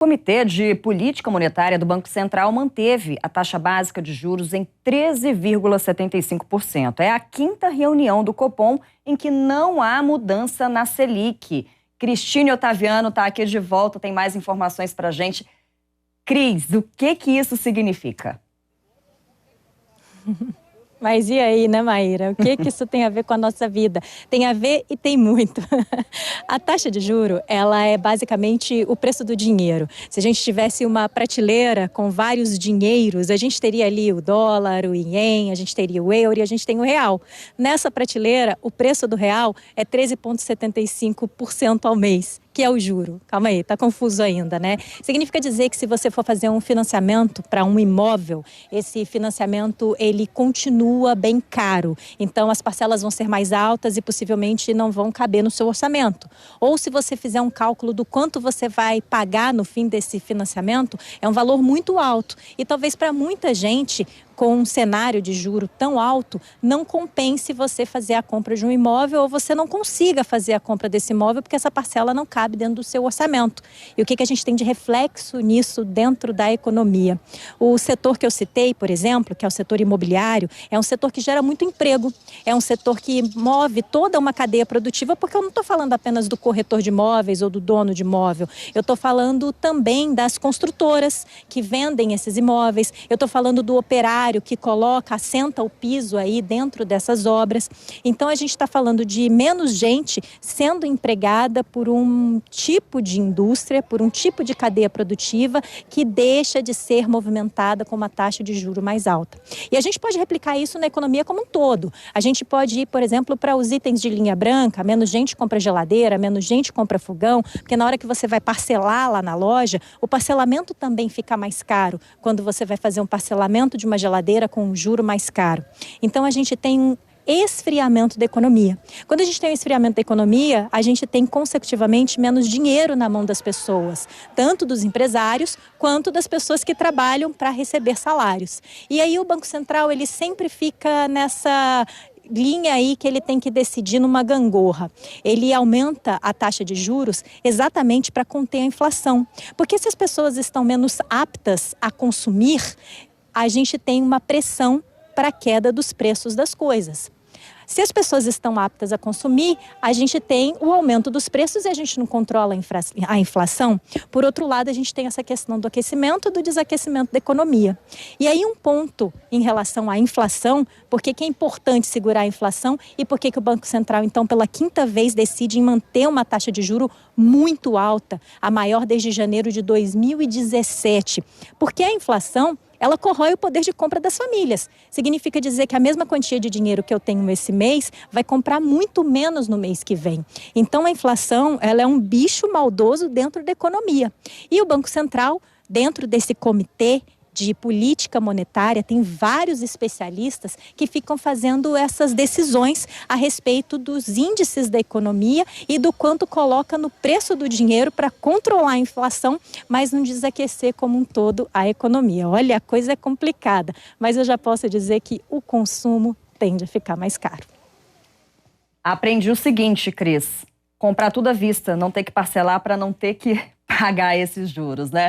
O Comitê de Política Monetária do Banco Central manteve a taxa básica de juros em 13,75%. É a quinta reunião do Copom em que não há mudança na Selic. Cristine Otaviano está aqui de volta, tem mais informações para a gente. Cris, o que isso significa? Mas e aí, né, Maíra? O que isso tem a ver com a nossa vida? Tem a ver e tem muito. A taxa de juro, ela é basicamente o preço do dinheiro. Se a gente tivesse uma prateleira com vários dinheiros, a gente teria ali o dólar, o ien, a gente teria o euro e a gente tem o real. Nessa prateleira, o preço do real é 13,75% ao mês, que é o juro. Calma aí, tá confuso ainda, né? Significa dizer que se você for fazer um financiamento para um imóvel, esse financiamento, ele continua bem caro. Então, as parcelas vão ser mais altas e possivelmente não vão caber no seu orçamento. Ou se você fizer um cálculo do quanto você vai pagar no fim desse financiamento, é um valor muito alto. E talvez para muita gente, com um cenário de juro tão alto, não compense você fazer a compra de um imóvel ou você não consiga fazer a compra desse imóvel porque essa parcela não cabe dentro do seu orçamento. E o que a gente tem de reflexo nisso dentro da economia? O setor que eu citei, por exemplo, que é o setor imobiliário, é um setor que gera muito emprego, é um setor que move toda uma cadeia produtiva, porque eu não estou falando apenas do corretor de imóveis ou do dono de imóvel, eu estou falando também das construtoras que vendem esses imóveis, eu estou falando do operário que coloca, assenta o piso aí dentro dessas obras. Então a gente está falando de menos gente sendo empregada por um tipo de indústria, por um tipo de cadeia produtiva que deixa de ser movimentada com uma taxa de juro mais alta. E a gente pode replicar isso na economia como um todo. A gente pode ir, por exemplo, para os itens de linha branca, menos gente compra geladeira, menos gente compra fogão, porque na hora que você vai parcelar lá na loja, o parcelamento também fica mais caro quando você vai fazer um parcelamento de uma geladeira com um juro mais caro. Então a gente tem um esfriamento da economia. Quando a gente tem um esfriamento da economia, a gente tem consecutivamente menos dinheiro na mão das pessoas, tanto dos empresários quanto das pessoas que trabalham para receber salários. E aí o Banco Central, ele sempre fica nessa linha aí que ele tem que decidir numa gangorra. Ele aumenta a taxa de juros exatamente para conter a inflação. Porque se as pessoas estão menos aptas a consumir, a gente tem uma pressão para a queda dos preços das coisas. Se as pessoas estão aptas a consumir, a gente tem o aumento dos preços e a gente não controla a inflação. Por outro lado, a gente tem essa questão do aquecimento e do desaquecimento da economia. E aí um ponto em relação à inflação, por que é importante segurar a inflação e por que o Banco Central, então, pela quinta vez decide em manter uma taxa de juro muito alta, a maior desde janeiro de 2017. Porque a inflação, ela corrói o poder de compra das famílias. Significa dizer que a mesma quantia de dinheiro que eu tenho esse mês vai comprar muito menos no mês que vem. Então, a inflação, ela é um bicho maldoso dentro da economia. E o Banco Central, dentro desse comitê de política monetária, tem vários especialistas que ficam fazendo essas decisões a respeito dos índices da economia e do quanto coloca no preço do dinheiro para controlar a inflação, mas não desaquecer como um todo a economia. Olha, a coisa é complicada, mas eu já posso dizer que o consumo tende a ficar mais caro. Aprendi o seguinte, Cris, comprar tudo à vista, não ter que parcelar para não ter que pagar esses juros, né?